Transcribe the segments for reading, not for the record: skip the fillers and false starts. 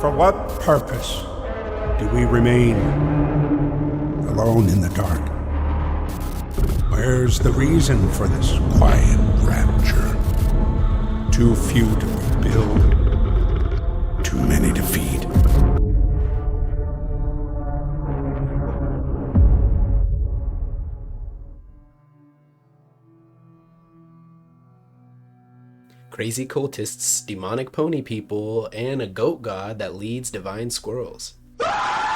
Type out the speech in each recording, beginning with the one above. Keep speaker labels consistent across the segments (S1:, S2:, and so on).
S1: For what purpose do we remain alone in the dark? Where's the reason for this quiet rapture? Too few to rebuild, too many to feed.
S2: Crazy cultists, demonic pony people, and a goat god that leads divine squirrels.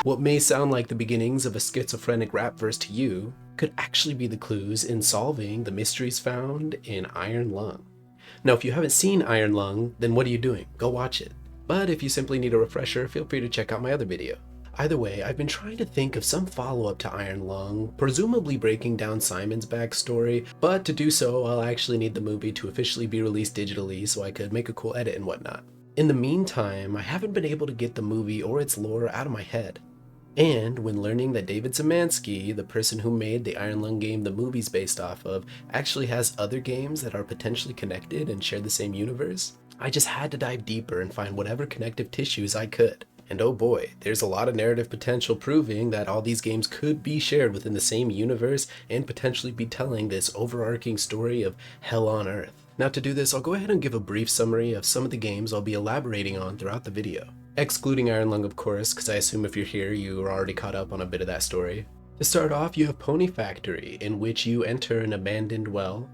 S2: What may sound like the beginnings of a schizophrenic rap verse to you could actually be the clues in solving the mysteries found in Iron Lung. Now, if you haven't seen Iron Lung, then what are you doing? Go watch it. But if you simply need a refresher, feel free to check out my other video. Either way, I've been trying to think of some follow-up to Iron Lung, presumably breaking down Simon's backstory, but to do so, I'll actually need the movie to officially be released digitally so I could make a cool edit and whatnot. In the meantime, I haven't been able to get the movie or its lore out of my head. And when learning that David Szymanski, the person who made the Iron Lung game the movie's based off of, actually has other games that are potentially connected and share the same universe, I just had to dive deeper and find whatever connective tissues I could. And oh boy, there's a lot of narrative potential proving that all these games could be shared within the same universe and potentially be telling this overarching story of hell on earth. Now to do this, I'll go ahead and give a brief summary of some of the games I'll be elaborating on throughout the video. Excluding Iron Lung, of course, because I assume if you're here, you are already caught up on a bit of that story. To start off, you have Pony Factory, in which you enter an abandoned,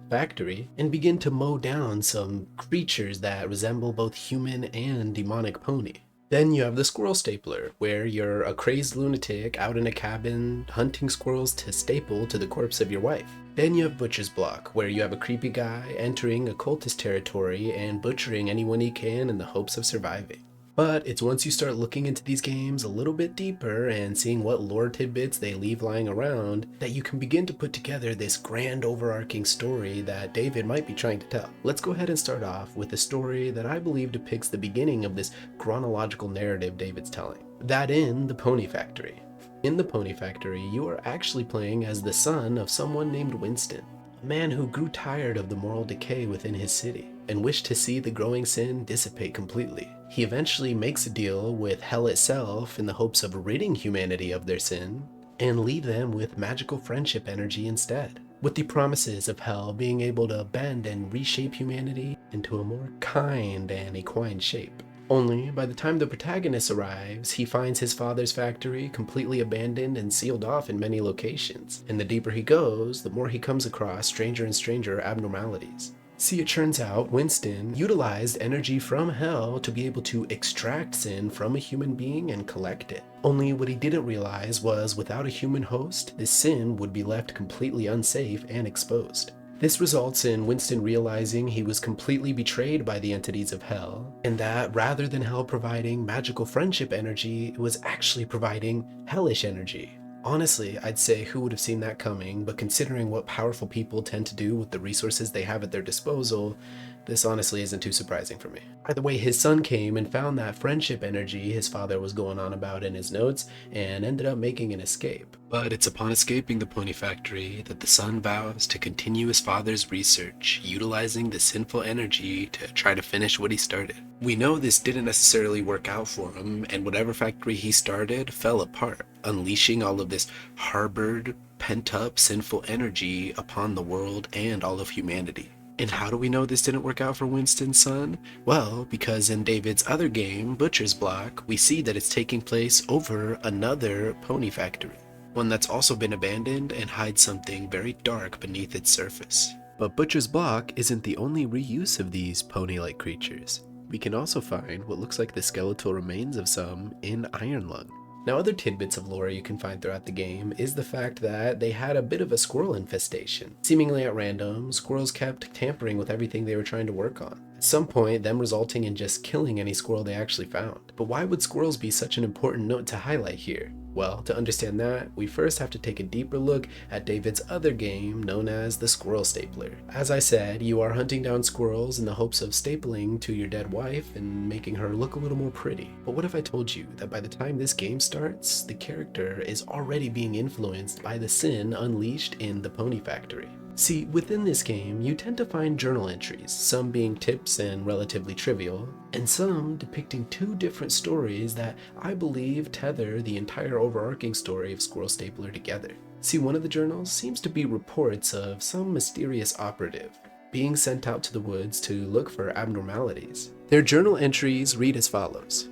S2: factory and begin to mow down some creatures that resemble both human and demonic pony. Then you have the Squirrel Stapler, where you're a crazed lunatic out in a cabin hunting squirrels to staple to the corpse of your wife. Then you have Butcher's Block, where you have a creepy guy entering occultist territory and butchering anyone he can in the hopes of surviving. But it's once you start looking into these games a little bit deeper and seeing what lore tidbits they leave lying around that you can begin to put together this grand overarching story that David might be trying to tell. Let's go ahead and start off with a story that I believe depicts the beginning of this chronological narrative David's telling. That in the Pony Factory. In the Pony Factory, you are actually playing as the son of someone named Winston, a man who grew tired of the moral decay within his city and wished to see the growing sin dissipate completely. He eventually makes a deal with hell itself in the hopes of ridding humanity of their sin and leave them with magical friendship energy instead, with the promises of hell being able to bend and reshape humanity into a more kind and equine shape. Only by the time the protagonist arrives, he finds his father's factory completely abandoned and sealed off in many locations, and the deeper he goes, the more he comes across stranger and stranger abnormalities. See, it turns out Winston utilized energy from hell to be able to extract sin from a human being and collect it. Only what he didn't realize was without a human host, this sin would be left completely unsafe and exposed. This results in Winston realizing he was completely betrayed by the entities of hell, and that rather than hell providing magical friendship energy, it was actually providing hellish energy. Honestly, I'd say who would have seen that coming, but considering what powerful people tend to do with the resources they have at their disposal, this honestly isn't too surprising for me. Either way, his son came and found that friendship energy his father was going on about in his notes and ended up making an escape. But it's upon escaping the Pony Factory that the son vows to continue his father's research, utilizing the sinful energy to try to finish what he started. We know this didn't necessarily work out for him, and whatever factory he started fell apart, unleashing all of this harbored, pent-up sinful energy upon the world and all of humanity. And how do we know this didn't work out for Winston's son? Well, because in David's other game, Butcher's Block, we see that it's taking place over another pony factory, one that's also been abandoned and hides something very dark beneath its surface. But Butcher's Block isn't the only reuse of these pony-like creatures. We can also find what looks like the skeletal remains of some in Iron Lung. Now, other tidbits of lore you can find throughout the game is the fact that they had a bit of a squirrel infestation. Seemingly at random, squirrels kept tampering with everything they were trying to work on. At some point, them resulting in just killing any squirrel they actually found. But why would squirrels be such an important note to highlight here? Well, to understand that, we first have to take a deeper look at David's other game known as the Squirrel Stapler. As I said, you are hunting down squirrels in the hopes of stapling to your dead wife and making her look a little more pretty. But what if I told you that by the time this game starts, the character is already being influenced by the sin unleashed in the Pony Factory? See, within this game, you tend to find journal entries, some being tips and relatively trivial, and some depicting two different stories that I believe tether the entire overarching story of Squirrel Stapler together. See, one of the journals seems to be reports of some mysterious operative being sent out to the woods to look for abnormalities. Their journal entries read as follows.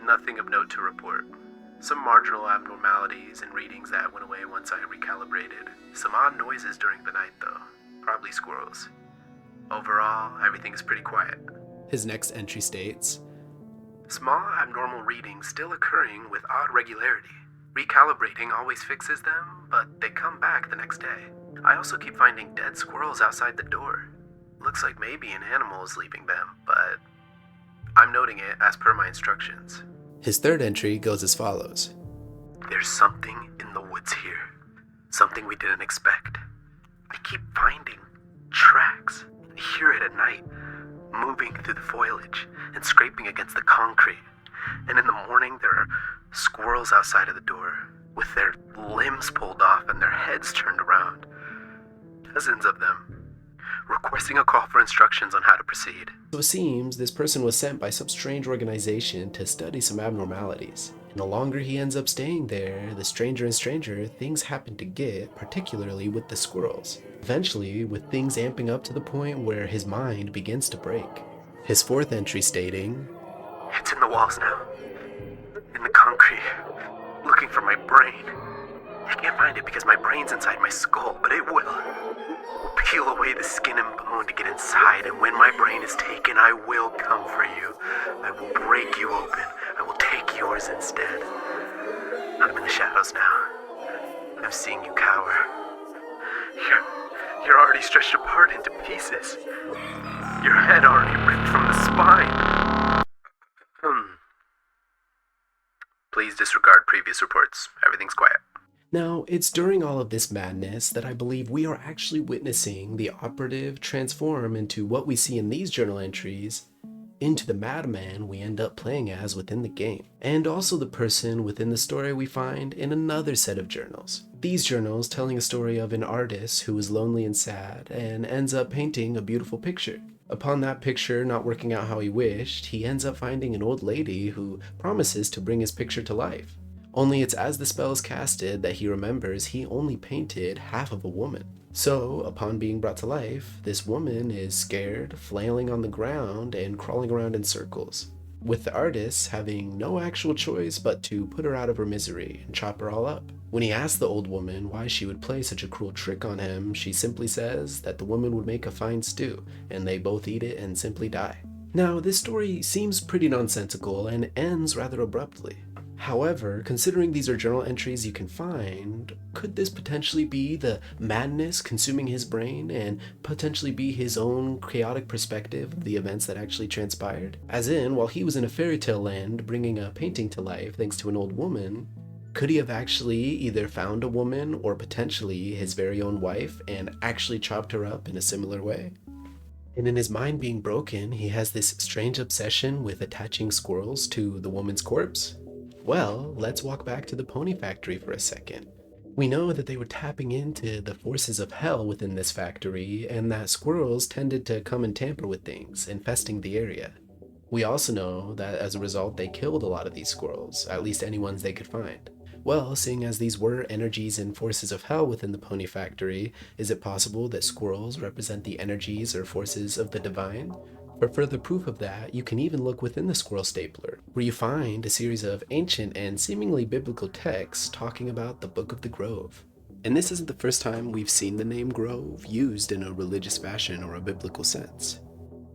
S2: Nothing of note to report. Some marginal abnormalities and readings that went away once I recalibrated. Some odd noises during the night though. Probably squirrels. Overall, everything is pretty quiet. His next entry states, small abnormal readings still occurring with odd regularity. Recalibrating always fixes them, but they come back the next day. I also keep finding dead squirrels outside the door. Looks like maybe an animal is leaving them, but I'm noting it as per my instructions. His third entry goes as follows. There's something in the woods here. Something we didn't expect. I keep finding tracks. I hear it at night, moving through the foliage and scraping against the concrete. And in the morning, there are squirrels outside of the door, with their limbs pulled off and their heads turned around. Dozens of them. Requesting a call for instructions on how to proceed. So it seems this person was sent by some strange organization to study some abnormalities. And the longer he ends up staying there, the stranger and stranger things happen to get, particularly with the squirrels. Eventually, with things amping up to the point where his mind begins to break. His fourth entry stating, it's in the walls now. In the concrete. Looking for my brain. I can't find it because my brain's inside my skull, but it will. Peel away the skin and bone to get inside, and when my brain is taken, I will come for you. I will break you open. I will take yours instead. I'm in the shadows now. I'm seeing you cower. You're already stretched apart into pieces. Your head already ripped from the spine. Please disregard previous reports. Everything's quiet. Now, it's during all of this madness that I believe we are actually witnessing the operative transform into what we see in these journal entries, into the madman we end up playing as within the game, and also the person within the story we find in another set of journals. These journals telling a story of an artist who is lonely and sad and ends up painting a beautiful picture. Upon that picture not working out how he wished, he ends up finding an old lady who promises to bring his picture to life. Only it's as the spell is casted that he remembers he only painted half of a woman. So, upon being brought to life, this woman is scared, flailing on the ground, and crawling around in circles, with the artist having no actual choice but to put her out of her misery and chop her all up. When he asks the old woman why she would play such a cruel trick on him, she simply says that the woman would make a fine stew, and they both eat it and simply die. Now, this story seems pretty nonsensical and ends rather abruptly. However, considering these are journal entries you can find, could this potentially be the madness consuming his brain and potentially be his own chaotic perspective of the events that actually transpired? As in, while he was in a fairy tale land bringing a painting to life thanks to an old woman, could he have actually either found a woman or potentially his very own wife and actually chopped her up in a similar way? And in his mind being broken, he has this strange obsession with attaching squirrels to the woman's corpse? Well, let's walk back to the pony factory for a second. We know that they were tapping into the forces of hell within this factory, and that squirrels tended to come and tamper with things, infesting the area. We also know that as a result they killed a lot of these squirrels, at least any ones they could find. Well, seeing as these were energies and forces of hell within the pony factory, is it possible that squirrels represent the energies or forces of the divine? For further proof of that, you can even look within the Squirrel Stapler, where you find a series of ancient and seemingly biblical texts talking about the Book of the Grove. And this isn't the first time we've seen the name Grove used in a religious fashion or a biblical sense.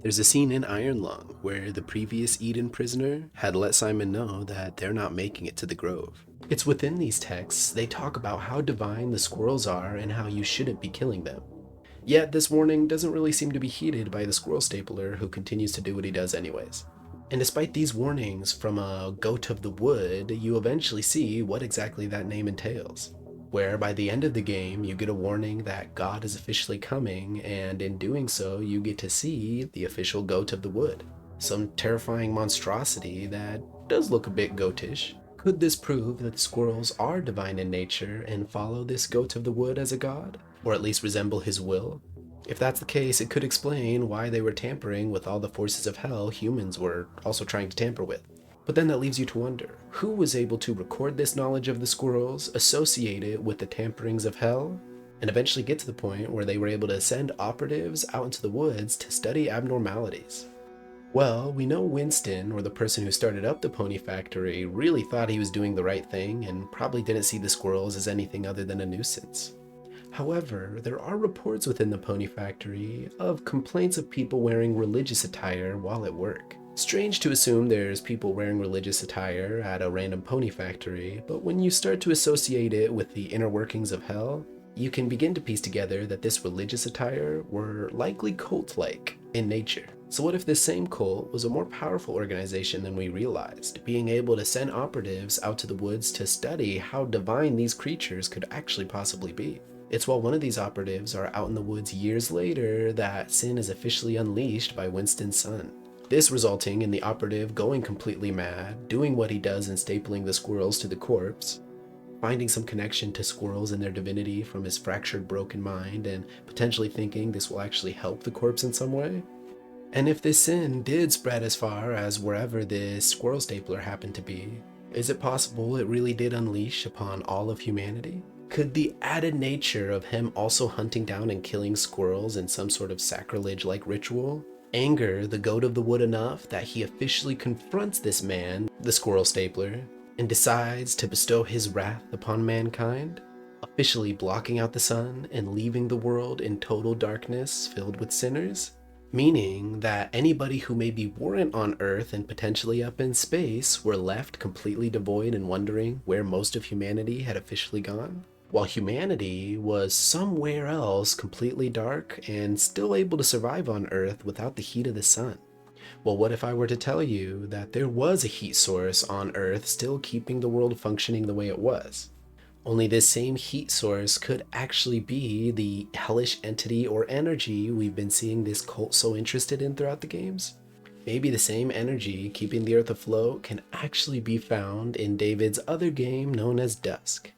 S2: There's a scene in Iron Lung where the previous Eden prisoner had let Simon know that they're not making it to the Grove. It's within these texts they talk about how divine the squirrels are and how you shouldn't be killing them. Yet this warning doesn't really seem to be heeded by the Squirrel Stapler, who continues to do what he does anyways. And despite these warnings from a goat of the wood, you eventually see what exactly that name entails. Where by the end of the game, you get a warning that God is officially coming, and in doing so, you get to see the official goat of the wood. Some terrifying monstrosity that does look a bit goatish. Could this prove that the squirrels are divine in nature and follow this goat of the wood as a god? or at least resemble his will? If that's the case, it could explain why they were tampering with all the forces of hell humans were also trying to tamper with. But then that leaves you to wonder, who was able to record this knowledge of the squirrels, associate it with the tamperings of hell, and eventually get to the point where they were able to send operatives out into the woods to study abnormalities? Well, we know Winston, or the person who started up the pony factory, really thought he was doing the right thing and probably didn't see the squirrels as anything other than a nuisance. However, there are reports within the pony factory of complaints of people wearing religious attire while at work. Strange to assume there's people wearing religious attire at a random pony factory, but when you start to associate it with the inner workings of hell, you can begin to piece together that this religious attire were likely cult-like in nature. So what if this same cult was a more powerful organization than we realized, being able to send operatives out to the woods to study how divine these creatures could actually possibly be? It's while one of these operatives are out in the woods years later that sin is officially unleashed by Winston's son. This resulting in the operative going completely mad, doing what he does in stapling the squirrels to the corpse, finding some connection to squirrels and their divinity from his fractured, broken mind, and potentially thinking this will actually help the corpse in some way. And if this sin did spread as far as wherever this Squirrel Stapler happened to be, is it possible it really did unleash upon all of humanity? Could the added nature of him also hunting down and killing squirrels in some sort of sacrilege-like ritual anger the goat of the wood enough that he officially confronts this man, the Squirrel Stapler, and decides to bestow his wrath upon mankind, officially blocking out the sun and leaving the world in total darkness filled with sinners? Meaning that anybody who maybe weren't on Earth and potentially up in space were left completely devoid and wondering where most of humanity had officially gone, while humanity was somewhere else completely dark and still able to survive on Earth without the heat of the sun. Well, what if I were to tell you that there was a heat source on Earth still keeping the world functioning the way it was? Only this same heat source could actually be the hellish entity or energy we've been seeing this cult so interested in throughout the games? Maybe the same energy keeping the Earth afloat can actually be found in David's other game known as Dusk.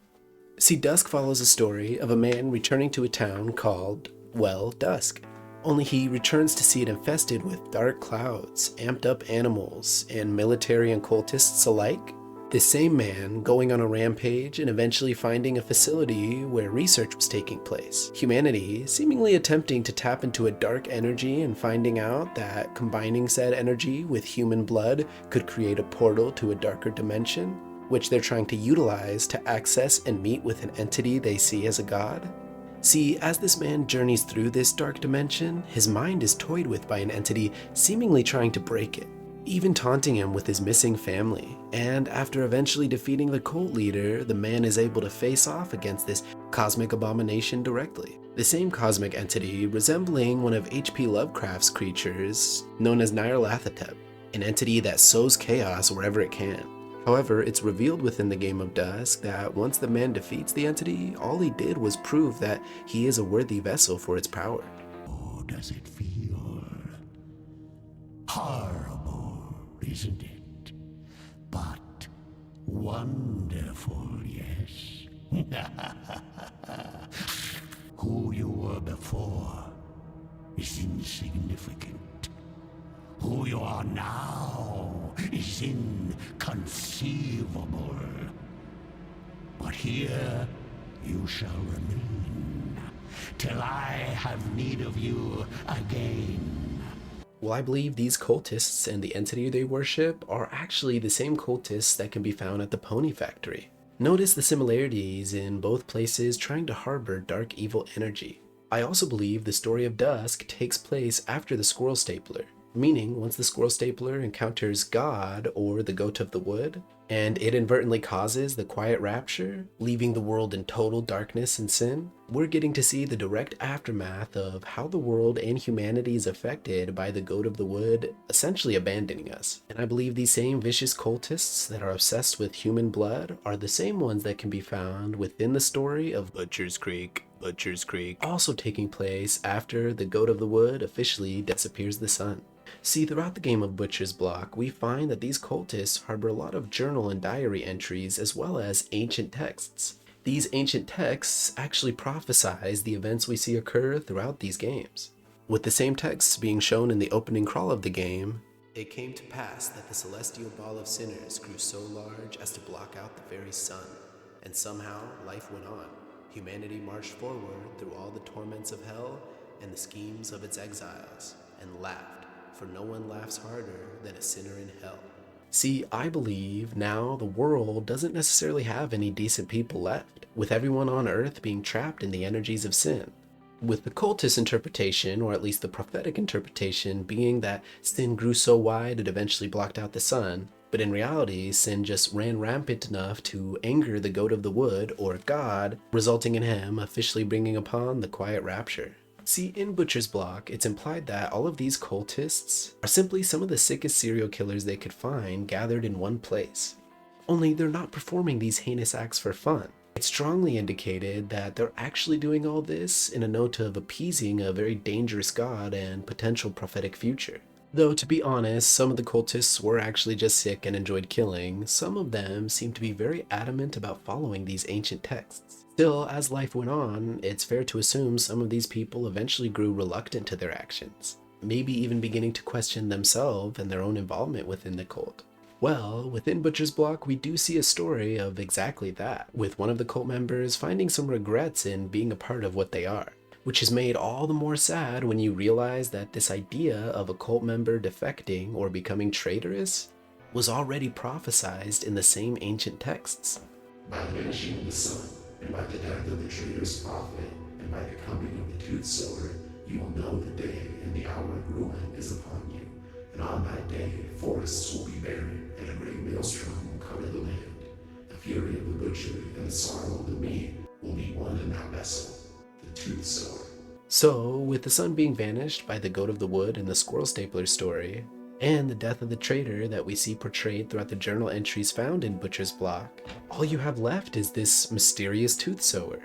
S2: See, Dusk follows a story of a man returning to a town called, well, Dusk. Only he returns to see it infested with dark clouds, amped up animals, and military and cultists alike. This same man going on a rampage and eventually finding a facility where research was taking place. Humanity seemingly attempting to tap into a dark energy and finding out that combining said energy with human blood could create a portal to a darker dimension, which they're trying to utilize to access and meet with an entity they see as a god. See, as this man journeys through this dark dimension, his mind is toyed with by an entity seemingly trying to break it, even taunting him with his missing family. And after eventually defeating the cult leader, the man is able to face off against this cosmic abomination directly. The same cosmic entity resembling one of H.P. Lovecraft's creatures known as Nyarlathotep, an entity that sows chaos wherever it can. However, it's revealed within the game of Dusk that once the man defeats the entity, all he did was prove that he is a worthy vessel for its power.
S3: Oh, does it feel horrible, isn't it? But wonderful, yes. Who you were before is insignificant. Who you are now is inconceivable. But here you shall remain till I have need of you again.
S2: Well, I believe these cultists and the entity they worship are actually the same cultists that can be found at the Pony Factory. Notice the similarities in both places trying to harbor dark evil energy. I also believe the story of Dusk takes place after the Squirrel Stapler, meaning once the Squirrel Stapler encounters God or the Goat of the Wood, and it inadvertently causes the quiet rapture, leaving the world in total darkness and sin, we're getting to see the direct aftermath of how the world and humanity is affected by the Goat of the Wood essentially abandoning us. And I believe these same vicious cultists that are obsessed with human blood are the same ones that can be found within the story of Butcher's Creek, also taking place after the Goat of the Wood officially disappears the sun. See, throughout the game of Butcher's Block, we find that these cultists harbor a lot of journal and diary entries as well as ancient texts. These ancient texts actually prophesize the events we see occur throughout these games. With the same texts being shown in the opening crawl of the game, it came to pass that the celestial ball of sinners grew so large as to block out the very sun, and somehow life went on. Humanity marched forward through all the torments of hell and the schemes of its exiles, and laughed, for no one laughs harder than a sinner in hell. See, I believe now the world doesn't necessarily have any decent people left, with everyone on earth being trapped in the energies of sin. With the cultist interpretation, or at least the prophetic interpretation, being that sin grew so wide it eventually blocked out the sun, but in reality, sin just ran rampant enough to anger the goat of the wood, or God, resulting in him officially bringing upon the quiet rapture. See, in Butcher's Block, it's implied that all of these cultists are simply some of the sickest serial killers they could find gathered in one place. Only they're not performing these heinous acts for fun. It's strongly indicated that they're actually doing all this in a note of appeasing a very dangerous god and potential prophetic future. Though, to be honest, some of the cultists were actually just sick and enjoyed killing, some of them seem to be very adamant about following these ancient texts. Still, as life went on, it's fair to assume some of these people eventually grew reluctant to their actions, maybe even beginning to question themselves and their own involvement within the cult. Well, within Butcher's Block, we do see a story of exactly that, with one of the cult members finding some regrets in being a part of what they are, which is made all the more sad when you realize that this idea of a cult member defecting or becoming traitorous was already prophesized in the same ancient texts.
S4: By the vanishing of the sun, and by the death of the traitor's prophet, and by the coming of the tooth sower, you will know the day and the hour of ruin is upon you. And on that day, forests will be barren, and a great maelstrom will cover the land. The fury of the butcher and the sorrow of the meat will be one in that vessel, the tooth sower.
S2: So, with the sun being vanished by the goat of the wood in the Squirrel Stapler story, and the death of the traitor that we see portrayed throughout the journal entries found in Butcher's Block, all you have left is this mysterious tooth sower.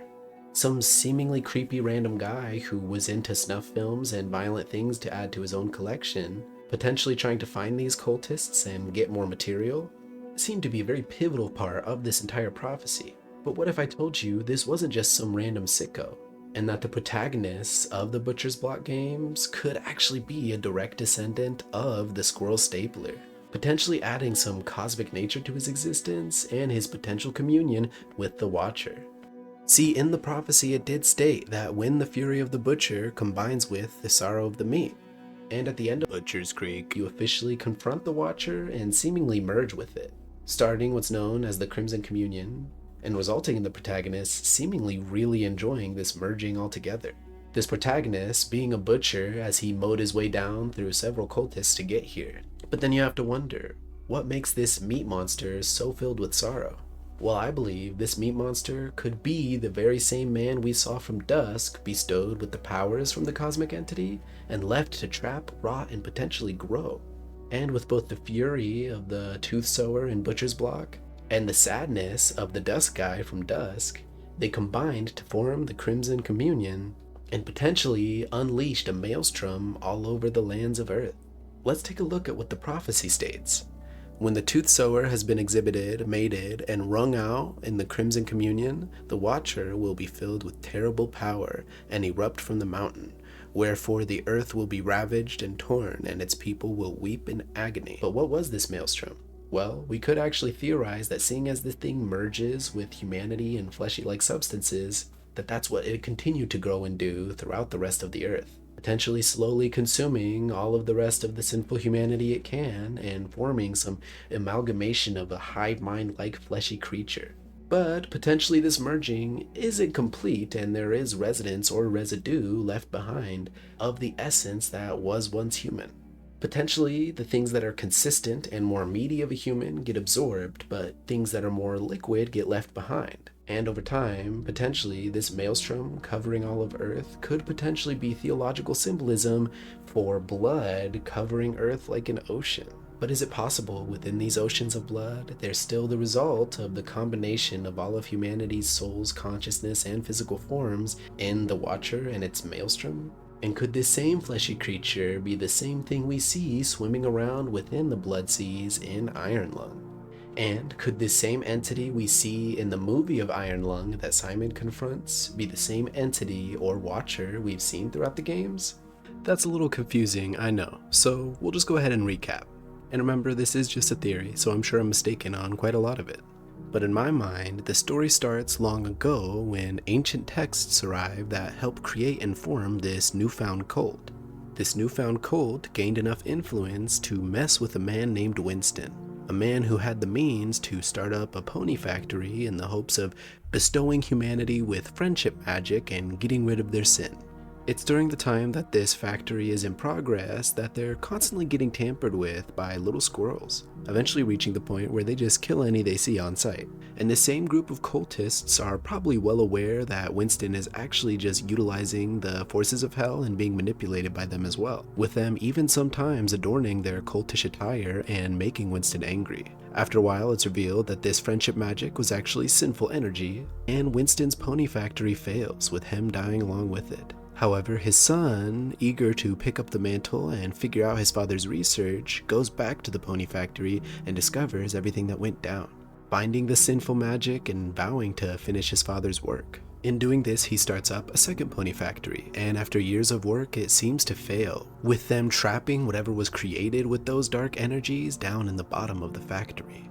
S2: Some seemingly creepy random guy who was into snuff films and violent things to add to his own collection, potentially trying to find these cultists and get more material, seemed to be a very pivotal part of this entire prophecy. But what if I told you this wasn't just some random sicko, and that the protagonists of the Butcher's Block games could actually be a direct descendant of the Squirrel Stapler, potentially adding some cosmic nature to his existence and his potential communion with the Watcher. See, in the prophecy it did state that when the fury of the Butcher combines with the sorrow of the meat, and at the end of Butcher's Creek, you officially confront the Watcher and seemingly merge with it, starting what's known as the Crimson Communion, and resulting in the protagonist seemingly really enjoying this merging altogether. This protagonist being a butcher as he mowed his way down through several cultists to get here. But then you have to wonder, what makes this meat monster so filled with sorrow? Well, I believe this meat monster could be the very same man we saw from Dusk, bestowed with the powers from the cosmic entity, and left to trap, rot, and potentially grow. And with both the fury of the tooth sower in Butcher's Block, and the sadness of the Dusk guy from Dusk, they combined to form the Crimson Communion, and potentially unleashed a maelstrom all over the lands of Earth. Let's take a look at what the prophecy states. When the tooth sower has been exhibited, mated, and wrung out in the Crimson Communion, the Watcher will be filled with terrible power and erupt from the mountain, wherefore the earth will be ravaged and torn, and its people will weep in agony. But what was this maelstrom? Well, we could actually theorize that seeing as this thing merges with humanity and fleshy-like substances, that's what it continued to grow and do throughout the rest of the earth, potentially slowly consuming all of the rest of the sinful humanity it can and forming some amalgamation of a hive mind-like fleshy creature. But potentially this merging isn't complete, and there is residence or residue left behind of the essence that was once human. Potentially, the things that are consistent and more meaty of a human get absorbed, but things that are more liquid get left behind. And over time, potentially, this maelstrom covering all of Earth could potentially be theological symbolism for blood covering Earth like an ocean. But is it possible within these oceans of blood, there's still the result of the combination of all of humanity's souls, consciousness, and physical forms in the Watcher and its maelstrom? And could this same fleshy creature be the same thing we see swimming around within the blood seas in Iron Lung? And could this same entity we see in the movie of Iron Lung that Simon confronts be the same entity or watcher we've seen throughout the games? That's a little confusing, I know, so we'll just go ahead and recap. And remember, this is just a theory, so I'm sure I'm mistaken on quite a lot of it. But in my mind, the story starts long ago when ancient texts arrive that help create and form this newfound cult. This newfound cult gained enough influence to mess with a man named Winston, a man who had the means to start up a pony factory in the hopes of bestowing humanity with friendship magic and getting rid of their sin. It's during the time that this factory is in progress that they're constantly getting tampered with by little squirrels, eventually reaching the point where they just kill any they see on sight. And this same group of cultists are probably well aware that Winston is actually just utilizing the forces of hell and being manipulated by them as well, with them even sometimes adorning their cultish attire and making Winston angry. After a while, it's revealed that this friendship magic was actually sinful energy, and Winston's pony factory fails, with him dying along with it. However, his son, eager to pick up the mantle and figure out his father's research, goes back to the pony factory and discovers everything that went down, finding the sinful magic and vowing to finish his father's work. In doing this, he starts up a second pony factory, and after years of work, it seems to fail, with them trapping whatever was created with those dark energies down in the bottom of the factory.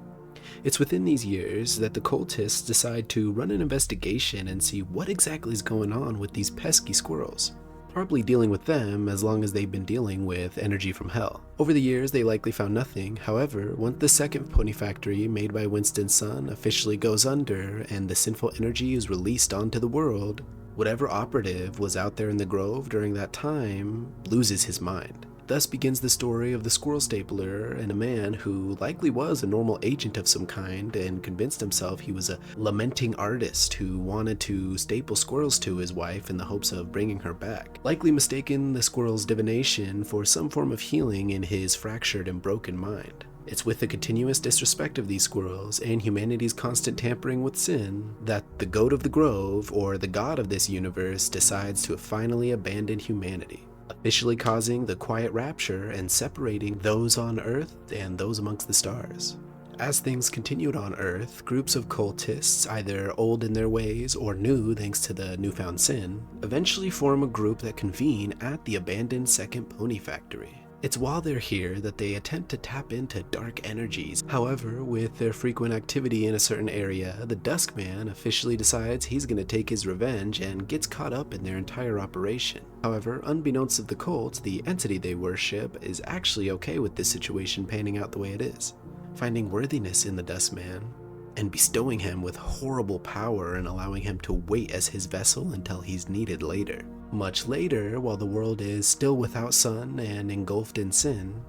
S2: It's within these years that the cultists decide to run an investigation and see what exactly is going on with these pesky squirrels, probably dealing with them as long as they've been dealing with energy from hell. Over the years, they likely found nothing. However, once the second pony factory made by Winston's son officially goes under and the sinful energy is released onto the world, whatever operative was out there in the grove during that time loses his mind. Thus begins the story of the Squirrel Stapler and a man who likely was a normal agent of some kind and convinced himself he was a lamenting artist who wanted to staple squirrels to his wife in the hopes of bringing her back, likely mistaken the squirrel's divination for some form of healing in his fractured and broken mind. It's with the continuous disrespect of these squirrels and humanity's constant tampering with sin that the goat of the grove, or the god of this universe, decides to finally abandon humanity, officially causing the quiet rapture and separating those on Earth and those amongst the stars. As things continued on Earth, groups of cultists, either old in their ways or new thanks to the newfound sin, eventually form a group that convene at the abandoned second pony factory. It's while they're here that they attempt to tap into dark energies. However, with their frequent activity in a certain area, the Dusk Man officially decides he's going to take his revenge and gets caught up in their entire operation. However, unbeknownst to the cult, the entity they worship is actually okay with this situation panning out the way it is, finding worthiness in the Dusk Man and bestowing him with horrible power and allowing him to wait as his vessel until he's needed later. Much later, while the world is still without sun and engulfed in sin,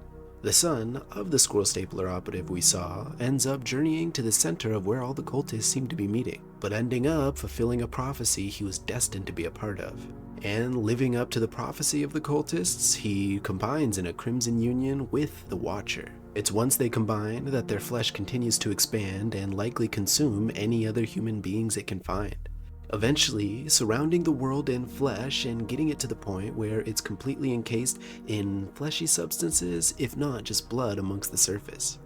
S2: the son of the Squirrel Stapler operative we saw ends up journeying to the center of where all the cultists seem to be meeting, but ending up fulfilling a prophecy he was destined to be a part of. And living up to the prophecy of the cultists, he combines in a crimson union with the Watcher. It's once they combine that their flesh continues to expand and likely consume any other human beings it can find, eventually surrounding the world in flesh and getting it to the point where it's completely encased in fleshy substances, if not just blood amongst the surface.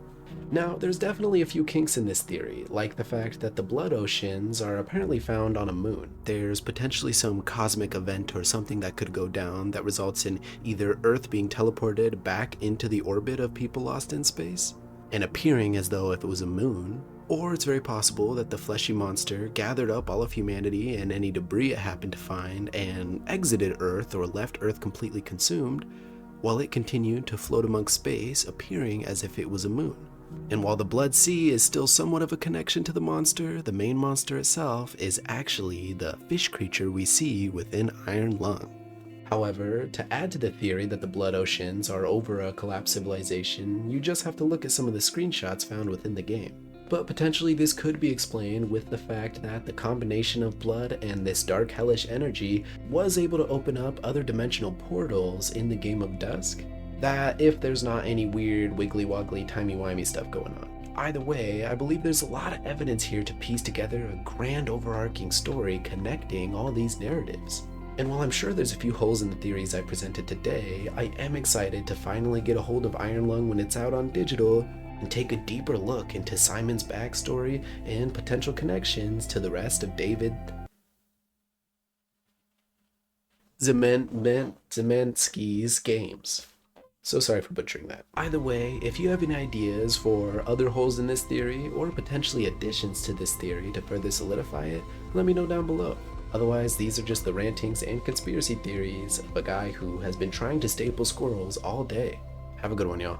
S2: Now, there's definitely a few kinks in this theory, like the fact that the blood oceans are apparently found on a moon. There's potentially some cosmic event or something that could go down that results in either Earth being teleported back into the orbit of people lost in space and appearing as though if it was a moon, or it's very possible that the fleshy monster gathered up all of humanity and any debris it happened to find and exited Earth or left Earth completely consumed, while it continued to float amongst space, appearing as if it was a moon. And while the Blood Sea is still somewhat of a connection to the monster, the main monster itself is actually the fish creature we see within Iron Lung. However, to add to the theory that the blood oceans are over a collapsed civilization, you just have to look at some of the screenshots found within the game. But potentially this could be explained with the fact that the combination of blood and this dark hellish energy was able to open up other dimensional portals in the game of Dusk, that if there's not any weird wiggly woggly timey-wimey stuff going on. Either way, I believe there's a lot of evidence here to piece together a grand overarching story connecting all these narratives. And while I'm sure there's a few holes in the theories I presented today, I am excited to finally get a hold of Iron Lung when it's out on digital, and take a deeper look into Simon's backstory and potential connections to the rest of David Szymanski's games. So sorry for butchering that. Either way, if you have any ideas for other holes in this theory or potentially additions to this theory to further solidify it, let me know down below. Otherwise, these are just the rantings and conspiracy theories of a guy who has been trying to staple squirrels all day. Have a good one, y'all.